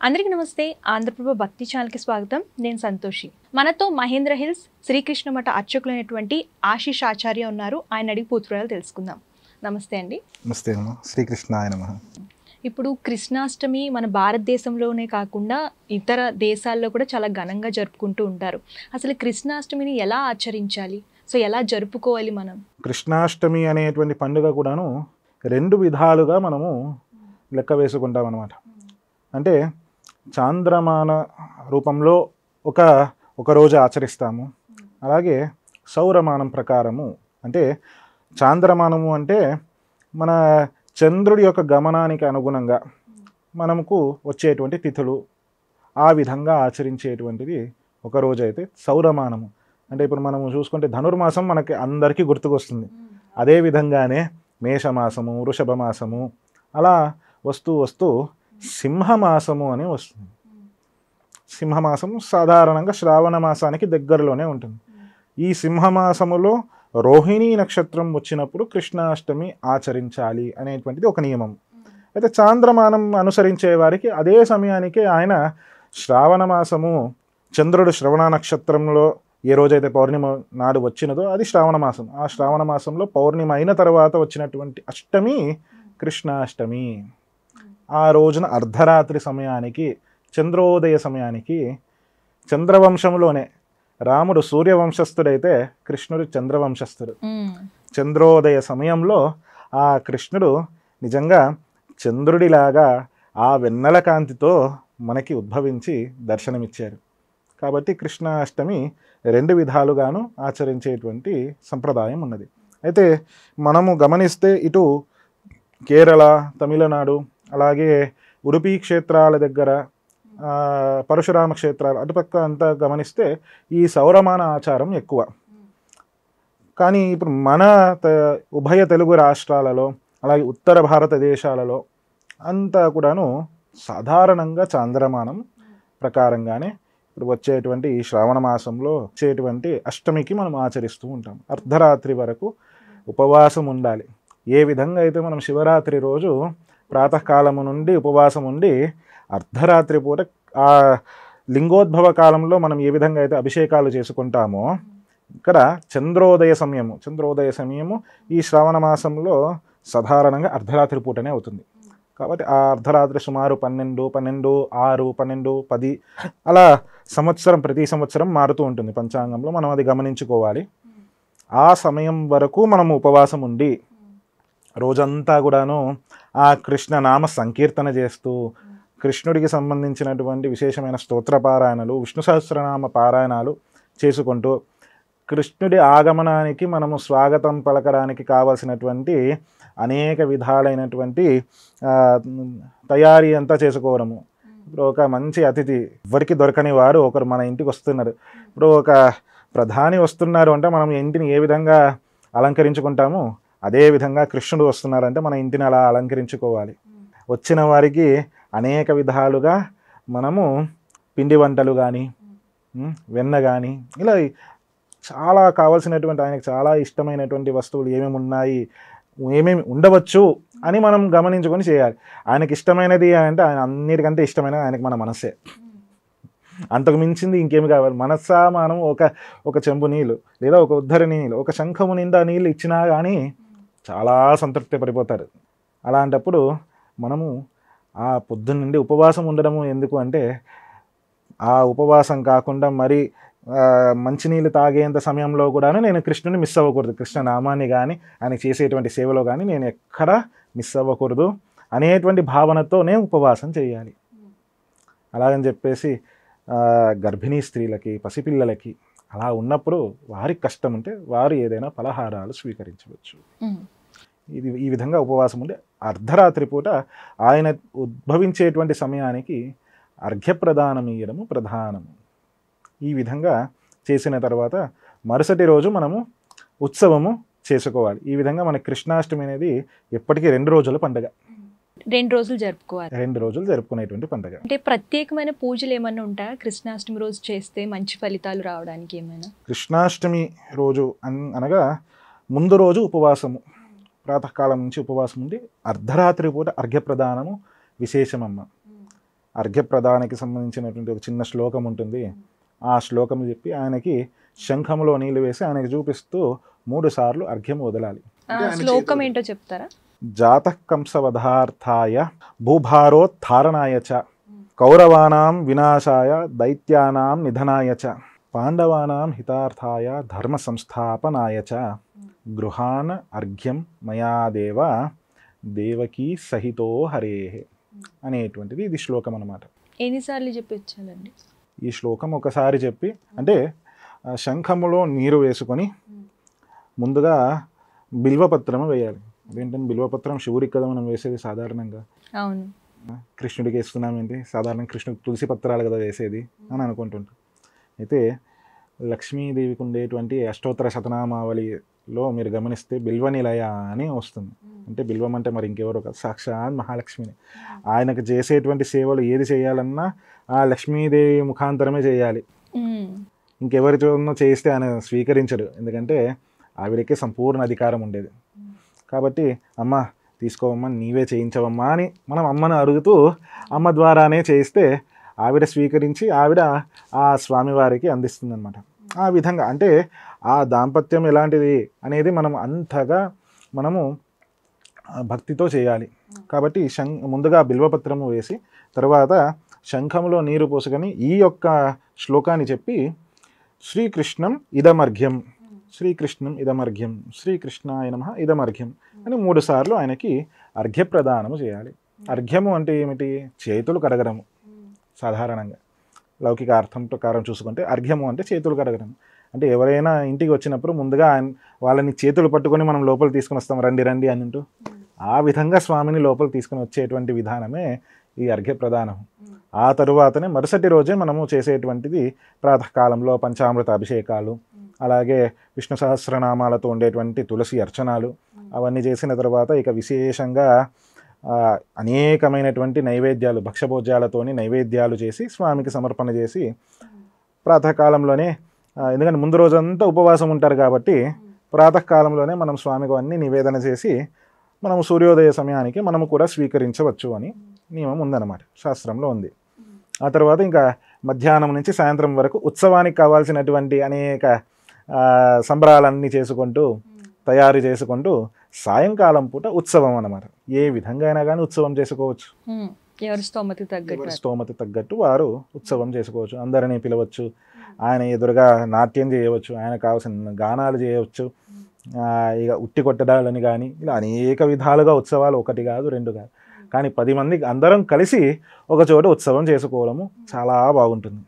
అందరికీ నమస్తే. ఆంధ్రప్రభ భక్తి ఛానల్కి స్వాగతం. నేను సంతోషి. మనతో మహేంద్ర హిల్స్ శ్రీకృష్ణ మఠ అర్చకులైనటువంటి ఆశీష్ ఆచార్య ఉన్నారు. ఆయన అడిగి పూర్తిగా తెలుసుకుందాం. నమస్తే అండి. నమస్తే అమ్మ. శ్రీకృష్ణాయ నమః. ఇప్పుడు కృష్ణాష్టమి మన భారతదేశంలోనే కాకుండా ఇతర దేశాల్లో కూడా చాలా ఘనంగా జరుపుకుంటూ ఉంటారు. అసలు కృష్ణాష్టమిని ఎలా ఆచరించాలి, సో ఎలా జరుపుకోవాలి మనం? కృష్ణాష్టమి అనేటువంటి పండుగ కూడాను రెండు విధాలుగా మనము లెక్క వేసుకుంటాం అన్నమాట. అంటే చాంద్రమాన రూపంలో ఒక రోజు ఆచరిస్తాము. అలాగే సౌరమానం ప్రకారము, అంటే చాంద్రమానము అంటే మన చంద్రుడి యొక్క గమనానికి అనుగుణంగా మనకు వచ్చేటువంటి తిథులు, ఆ విధంగా ఆచరించేటువంటిది ఒక రోజు అయితే సౌరమానము. అంటే ఇప్పుడు మనము చూసుకుంటే ధనుర్మాసం మనకి అందరికీ గుర్తుకొస్తుంది. అదే విధంగానే మేషమాసము, వృషభ మాసము అలా వస్తూ సింహమాసము అని వస్తుంది. సింహమాసము సాధారణంగా శ్రావణ మాసానికి దగ్గరలోనే ఉంటుంది. ఈ సింహమాసములో రోహిణీ నక్షత్రం వచ్చినప్పుడు కృష్ణాష్టమి ఆచరించాలి అనేటువంటిది ఒక నియమం. అయితే చాంద్రమానం అనుసరించే వారికి అదే సమయానికి ఆయన శ్రావణ మాసము, చంద్రుడు శ్రవణ నక్షత్రంలో ఏ రోజైతే పౌర్ణిమ నాడు వచ్చినదో అది శ్రావణ మాసం. ఆ శ్రావణ మాసంలో పౌర్ణిమ అయిన తర్వాత వచ్చినటువంటి అష్టమి కృష్ణాష్టమి. ఆ రోజున అర్ధరాత్రి సమయానికి, చంద్రోదయ సమయానికి, చంద్రవంశంలోనే రాముడు సూర్యవంశస్థుడైతే కృష్ణుడు చంద్రవంశస్థుడు. చంద్రోదయ సమయంలో ఆ కృష్ణుడు నిజంగా చంద్రుడిలాగా ఆ వెన్నెల కాంతితో మనకి ఉద్భవించి దర్శనమిచ్చారు. కాబట్టి కృష్ణాష్టమి రెండు విధాలుగాను ఆచరించేటువంటి సంప్రదాయం ఉన్నది. అయితే మనము గమనిస్తే ఇటు కేరళ, తమిళనాడు, అలాగే ఉడుపి క్షేత్రాల దగ్గర, పరశురామ క్షేత్రాలు అటుపక్క అంతా గమనిస్తే ఈ సౌరమాన ఆచారం ఎక్కువ. కానీ ఇప్పుడు మన ఉభయ తెలుగు రాష్ట్రాలలో, అలాగే ఉత్తర భారతదేశాలలో అంతా కూడాను సాధారణంగా చాంద్రమానం ప్రకారంగానే ఇప్పుడు వచ్చేటువంటి ఈ శ్రావణ మాసంలో వచ్చేటువంటి అష్టమికి మనం ఆచరిస్తూ ఉంటాం. అర్ధరాత్రి వరకు ఉపవాసం ఉండాలి. ఏ విధంగా అయితే మనం శివరాత్రి రోజు ప్రాతకాలము నుండి ఉపవాసం ఉండి అర్ధరాత్రి పూట ఆ లింగోద్భవ కాలంలో మనం ఏ విధంగా అయితే అభిషేకాలు చేసుకుంటామో, ఇక్కడ చంద్రోదయ సమయము ఈ శ్రావణ మాసంలో సాధారణంగా అర్ధరాత్రి పూటనే అవుతుంది. కాబట్టి ఆ అర్ధరాత్రి సుమారు 12, 6, 12, 10 అలా ప్రతి సంవత్సరం మారుతూ ఉంటుంది పంచాంగంలో. మనం అది గమనించుకోవాలి. ఆ సమయం వరకు మనం ఉపవాసం ఉండి రోజంతా కూడాను ఆ కృష్ణ నామ సంకీర్తన చేస్తూ, కృష్ణుడికి సంబంధించినటువంటి విశేషమైన స్తోత్ర పారాయణలు, విష్ణు సహస్రనామ పారాయణాలు చేసుకుంటూ, కృష్ణుడి ఆగమనానికి మనము స్వాగతం పలకడానికి కావలసినటువంటి అనేక విధాలైనటువంటి తయారీ అంతా చేసుకోవడము. ఇప్పుడు ఒక మంచి అతిథి, ఎవరికి దొరకని వారు ఒకరు మన ఇంటికి వస్తున్నారు. ఇప్పుడు ఒక ప్రధాని వస్తున్నారు అంటే మనం ఇంటిని ఏ విధంగా అలంకరించుకుంటామో అదే విధంగా కృష్ణుడు వస్తున్నారంటే మన ఇంటిని అలా అలంకరించుకోవాలి. వచ్చిన వారికి అనేక విధాలుగా మనము పిండి వంటలు కానీ, వెన్న కానీ, ఇలా చాలా కావాల్సినటువంటి, ఆయనకు చాలా ఇష్టమైనటువంటి వస్తువులు ఏమేమి ఉన్నాయి, ఏమేమి ఉండవచ్చు అని మనం గమనించుకొని చేయాలి. ఆయనకి ఇష్టమైనది అంటే ఆయన అన్నిటికంటే ఇష్టమైనది ఆయనకి మన మనస్సే. అంతకు మించింది ఇంకేమి కావాలి? మనస్సా మనం ఒక చెంబు నీళ్ళు లేదా ఒక ఉద్ధరణి నీళ్ళు, ఒక శంఖము నిండా నీళ్ళు ఇచ్చినా కానీ చాలా సంతృప్తి పడిపోతారు. అలాంటప్పుడు మనము ఆ పొద్దున్న నుండి ఉపవాసం ఉండడము ఎందుకు అంటే, ఆ ఉపవాసం కాకుండా మరి మంచినీళ్ళు తాగేంత సమయంలో కూడా నేను కృష్ణుని మిస్ అవ్వకూడదు. కృష్ణ నామాన్ని కానీ, ఆయన చేసేటువంటి సేవలో కానీ నేను ఎక్కడా మిస్ అవ్వకూడదు అనేటువంటి భావనతోనే ఉపవాసం చేయాలి. అలాగని చెప్పేసి గర్భిణీ స్త్రీలకి, పసిపిల్లలకి అలా ఉన్నప్పుడు వారికి కష్టం ఉంటే వారు ఏదైనా పలహారాలు స్వీకరించవచ్చు. ఈ విధంగా ఉపవాసం ఉంటే అర్ధరాత్రి పూట ఆయన ఉద్భవించేటువంటి సమయానికి అర్ఘ్యప్రదానం ఇయ్యడము ప్రధానము. ఈ విధంగా చేసిన తర్వాత మరుసటి రోజు మనము ఉత్సవము చేసుకోవాలి. ఈ విధంగా మన కృష్ణాష్టమి అనేది ఎప్పటికీ 2 రోజుల పండుగ. 2 రోజులు జరుపుకోవాలి. 2 రోజులు జరుపుకునేటువంటి పండుగ. అంటే ప్రత్యేకమైన పూజలు ఏమైనా ఉంటాయా కృష్ణాష్టమి రోజు చేస్తే మంచి ఫలితాలు రావడానికి? ఏమైనా కృష్ణాష్టమి రోజు అనగా ముందు రోజు ఉపవాసము, ప్రాతకాలం నుంచి ఉపవాసం ఉండి అర్ధరాత్రి పూట అర్ఘ్యప్రదానము విశేషమమ్మ. అర్ఘ్యప్రదానికి సంబంధించినటువంటి ఒక చిన్న శ్లోకం ఉంటుంది. ఆ శ్లోకం చెప్పి ఆయనకి శంఖంలో నీళ్ళు వేసి ఆయనకి చూపిస్తూ 3 సార్లు అర్ఘ్యం వదలాలి. శ్లోకం ఏంటో చెప్తారా? జాతః కంసవధార్థాయ భూభారోత్థారణాయ చ కౌరవానాం వినాశాయ దైత్యానాం నిధనాయ చ పాండవానాం హితార్థాయ ధర్మ సంస్థాపనాయ చ గృహాన్ అర్ఘ్యం మయాదేవ దేవకీ సహితో హరేహే అనేటువంటిది ఇది శ్లోకం అన్నమాట. ఎన్నిసార్లు చెప్పించాలండి ఈ శ్లోకం? ఒకసారి చెప్పి, అంటే శంఖములో నీరు వేసుకొని ముందుగా బిల్వపత్రము వేయాలి. అదేంటంటే బిల్వపత్రం శివుడికి కదా మనం వేసేది సాధారణంగా. అవును, కృష్ణుడికి వేస్తున్నాం ఏంటి, సాధారణ కృష్ణుడికి తులసి పత్రాలు కదా వేసేది అని అనుకుంటుంటాం. అయితే లక్ష్మీదేవికి ఉండేటువంటి అష్టోత్తర శతనామావళిలో మీరు గమనిస్తే బిల్వ నిలయ అని వస్తుంది. అంటే బిల్వం అంటే మరి ఇంకెవరో కాదు, సాక్షాత్ మహాలక్ష్మిని. ఆయనకు చేసేటువంటి సేవలు ఏది చేయాలన్నా ఆ లక్ష్మీదేవి ముఖాంతరమే చేయాలి. ఇంకెవరితో చేయిస్తే ఆయన స్వీకరించడు, ఎందుకంటే ఆవిడకే సంపూర్ణ అధికారం ఉండేది. కాబట్టి అమ్మ తీసుకోవమ్మా, నీవే చేయించవమ్మా అని మనం అమ్మను అడుగుతూ అమ్మ ద్వారానే చేయిస్తే ఆవిడ స్వీకరించి ఆవిడ ఆ స్వామివారికి అందిస్తుందన్నమాట. ఆ విధంగా అంటే ఆ దాంపత్యం ఎలాంటిది అనేది మనం అంతగా మనము భక్తితో చేయాలి. కాబట్టి ముందుగా బిల్వపత్రము వేసి తర్వాత శంఖంలో నీరు పోసుకొని ఈ యొక్క శ్లోకాన్ని చెప్పి శ్రీకృష్ణం ఇదమర్ఘ్యం, శ్రీకృష్ణం ఇదమర్ఘ్యం, శ్రీకృష్ణాయ నమః ఇదమర్ఘ్యం అని 3 సార్లు ఆయనకి అర్ఘ్యప్రదానము చేయాలి. అర్ఘ్యము అంటే ఏమిటి? చేతులు కడగడము. సాధారణంగా లౌకిక అర్థం ప్రకారం చూసుకుంటే అర్ఘ్యము అంటే చేతులు కడగడం. అంటే ఎవరైనా ఇంటికి వచ్చినప్పుడు ముందుగా వాళ్ళని చేతులు పట్టుకొని మనం లోపల తీసుకుని వస్తాం, రండి రండి అని అంటూ. ఆ విధంగా స్వామిని లోపల తీసుకుని వచ్చేటువంటి విధానమే ఈ అర్ఘ్యప్రదానం. ఆ తరువాతనే మరుసటి రోజే మనము చేసేటువంటిది ప్రాతకాలంలో పంచామృత అభిషేకాలు, అలాగే విష్ణు సహస్రనామాలతో ఉండేటువంటి తులసి అర్చనాలు, అవన్నీ చేసిన తర్వాత ఇక విశేషంగా అనేకమైనటువంటి నైవేద్యాలు, భక్ష్యభోజ్యాలతోని నైవేద్యాలు చేసి స్వామికి సమర్పణ చేసి ప్రాతకాలంలోనే, ఎందుకంటే ముందు రోజంతా ఉపవాసం ఉంటారు కాబట్టి ప్రాతకాలంలోనే మనం స్వామికి అన్నీ నివేదన చేసి మనము సూర్యోదయ సమయానికి మనము కూడా స్వీకరించవచ్చు అని నియమం ఉందన్నమాట, శాస్త్రంలో ఉంది. ఆ తర్వాత ఇంకా మధ్యాహ్నం నుంచి సాయంత్రం వరకు ఉత్సవానికి కావాల్సినటువంటి అనేక సంబరాలన్నీ చేసుకుంటూ తయారు చేసుకుంటూ సాయంకాలం పూట ఉత్సవం అన్నమాట. ఏ విధంగా అయినా కానీ ఉత్సవం చేసుకోవచ్చు. ఎవరి స్తోమత తగ్గట్టు వారు ఉత్సవం చేసుకోవచ్చు. అందరినీ పిలవచ్చు, ఆయన ఎదురుగా నాట్యం చేయవచ్చు, ఆయన కావాల్సిన గానాలు చేయవచ్చు, ఇక ఉట్టి కొట్టడాలని కానీ ఇలా అనేక విధాలుగా ఉత్సవాలు, 1 కాదు 2 కాదు, కానీ 10 మంది అందరం కలిసి ఒక చోట ఉత్సవం చేసుకోవడము చాలా బాగుంటుంది.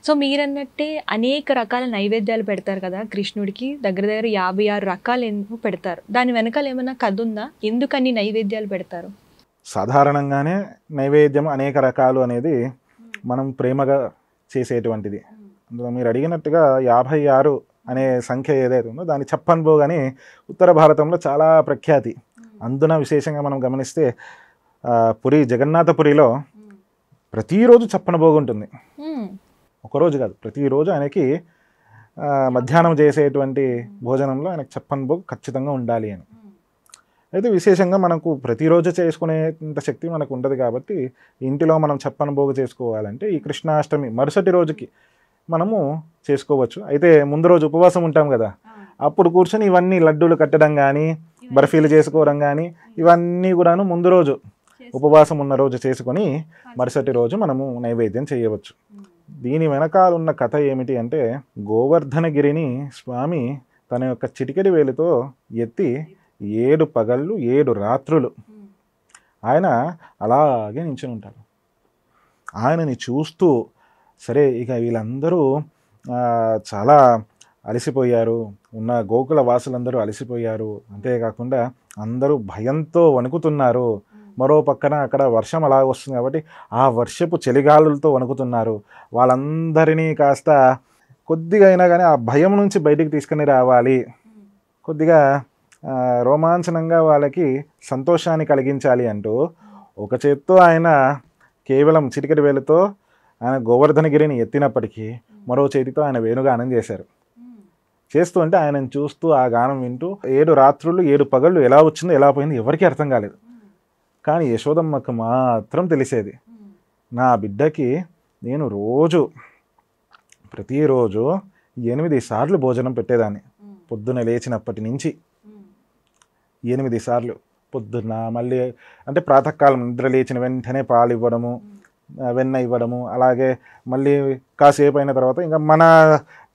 సో మీరన్నట్టే అనేక రకాల నైవేద్యాలు పెడతారు కదా కృష్ణుడికి, దగ్గర 56 రకాలు ఎందుకు పెడతారు? దాని వెనకాల ఏమైనా కథ ఉందా? ఎందుకని నైవేద్యాలు పెడతారు? సాధారణంగానే నైవేద్యం అనేక రకాలు అనేది మనం ప్రేమగా చేసేటువంటిది. అందులో మీరు అడిగినట్టుగా 56 అనే సంఖ్య ఏదైతే ఉందో దాని చప్పన్ భోగ్ అని ఉత్తర భారతంలో చాలా ప్రఖ్యాతి. అందున విశేషంగా మనం గమనిస్తే పురి, జగన్నాథపురిలో ప్రతిరోజు చప్పన భోగ్ ఉంటుంది. ఒకరోజు కాదు, ప్రతిరోజు ఆయనకి మధ్యాహ్నం చేసేటువంటి భోజనంలో ఆయనకి చప్పన్ భోగ్ ఖచ్చితంగా ఉండాలి అని. అయితే విశేషంగా మనకు ప్రతిరోజు చేసుకునేంత శక్తి మనకు ఉండదు కాబట్టి ఇంటిలో మనం చప్పన్ భోగ్ చేసుకోవాలంటే ఈ కృష్ణాష్టమి మరుసటి రోజుకి మనము చేసుకోవచ్చు. అయితే ముందు రోజు ఉపవాసం ఉంటాం కదా, అప్పుడు కూర్చొని ఇవన్నీ లడ్డూలు కట్టడం కానీ బర్ఫీలు చేసుకోవడం కానీ ఇవన్నీ కూడాను ముందు రోజు ఉపవాసం ఉన్న రోజు చేసుకొని మరుసటి రోజు మనము నైవేద్యం చేయవచ్చు. దీని వెనకాల ఉన్న కథ ఏమిటి అంటే, గోవర్ధనగిరిని స్వామి తన యొక్క చిటికెడి వేలుతో ఎత్తి 7 పగళ్ళు 7 రాత్రులు ఆయన అలాగే నించుని ఉంటారు. ఆయనని చూస్తూ సరే ఇక వీళ్ళందరూ చాలా అలసిపోయారు, ఉన్న గోకుల వాసులందరూ అలసిపోయారు, అంతేకాకుండా అందరూ భయంతో వణుకుతున్నారు. మరో పక్కన అక్కడ వర్షం అలా వస్తుంది కాబట్టి ఆ వర్షపు చలిగాలులతో వణుకుతున్నారు. వాళ్ళందరినీ కాస్త కొద్దిగా అయినా కానీ ఆ భయం నుంచి బయటికి తీసుకుని రావాలి, కొద్దిగా రోమాంచనంగా వాళ్ళకి సంతోషాన్ని కలిగించాలి అంటూ ఒక చేత్తో ఆయన కేవలం చిటికెడి వేలుతో ఆయన గోవర్ధనగిరిని ఎత్తినప్పటికీ మరో చేతితో ఆయన వేణుగానం చేశారు. చేస్తూ అంటే ఆయనను చూస్తూ ఆ గానం వింటూ 7 రాత్రులు 7 పగళ్ళు ఎలా వచ్చిందో ఎలా పోయిందో ఎవరికీ అర్థం కాలేదు. కానీ యశోదమ్మకు మాత్రం తెలిసేది. నా బిడ్డకి నేను ప్రతిరోజు 8 సార్లు భోజనం పెట్టేదాన్ని. పొద్దున లేచినప్పటి నుంచి 8 సార్లు పొద్దున్న, మళ్ళీ అంటే ప్రాతకాలం నిద్ర లేచిన వెంటనే పాలు ఇవ్వడము, వెన్న ఇవ్వడము, అలాగే మళ్ళీ కాసేపు అయిన తర్వాత ఇంకా మన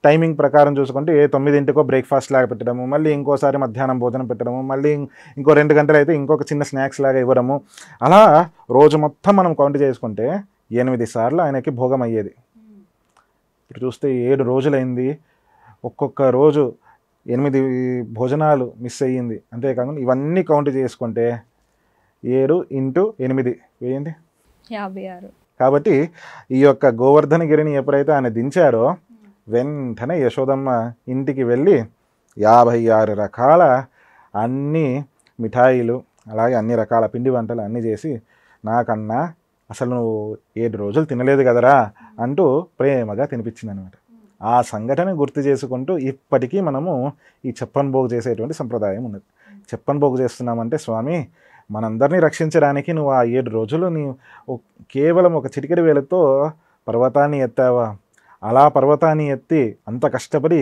టైమింగ్ ప్రకారం చూసుకుంటే 9 బ్రేక్ఫాస్ట్ లాగా పెట్టడము, మళ్ళీ ఇంకోసారి మధ్యాహ్నం భోజనం పెట్టడము, మళ్ళీ ఇంకో 2 గంటలు అయితే ఇంకొక చిన్న స్నాక్స్ లాగా ఇవ్వడము. అలా రోజు మొత్తం మనం కౌంట్ చేసుకుంటే 8 సార్లు ఆయనకి భోగం అయ్యేది. ఇప్పుడు చూస్తే 7 రోజులైంది, ఒక్కొక్క రోజు 8 భోజనాలు మిస్ అయ్యింది. అంతేకాకుండా ఇవన్నీ కౌంట్ చేసుకుంటే 7 × 8 వేయండి, 56. కాబట్టి ఈ యొక్క గోవర్ధనగిరిని ఎప్పుడైతే ఆయన దించారో వెంటనే యశోదమ్మ ఇంటికి వెళ్ళి 56 రకాల అన్ని మిఠాయిలు, అలాగే అన్ని రకాల పిండి వంటలు అన్నీ చేసి, నాకన్నా అసలు నువ్వు 7 రోజులు తినలేదు కదరా అంటూ ప్రేమగా తినిపించింది అనమాట. ఆ సంఘటన గుర్తు చేసుకుంటూ ఇప్పటికీ మనము ఈ చెప్పన్ భోగ్ చేసేటువంటి సంప్రదాయం ఉన్నది. చెప్పన్ భోగ్ చేస్తున్నామంటే స్వామి మనందరినీ రక్షించడానికి నువ్వు ఆ 7 రోజులు కేవలం ఒక చిటికెడి వేలతో పర్వతాన్ని ఎత్తావా? అలా పర్వతాన్ని ఎత్తి అంత కష్టపడి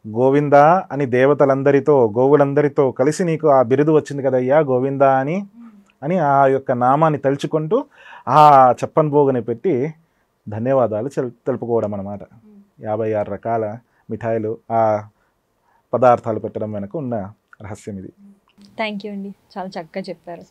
గోవిందా అని దేవతలందరితో, గోవులందరితో కలిసి నీకు ఆ బిరుదు వచ్చింది కదయ్యా గోవిందా అని ఆ యొక్క నామాన్ని తలుచుకుంటూ ఆ చెప్పన్ భోగని పెట్టి ధన్యవాదాలు తెలుపుకోవడం అన్నమాట. 56 రకాల మిఠాయిలు, ఆ పదార్థాలు పెట్టడం వెనక ఉన్న రహస్యం ఇది. థ్యాంక్ యూ అండి, చాలా చక్కగా చెప్పారు.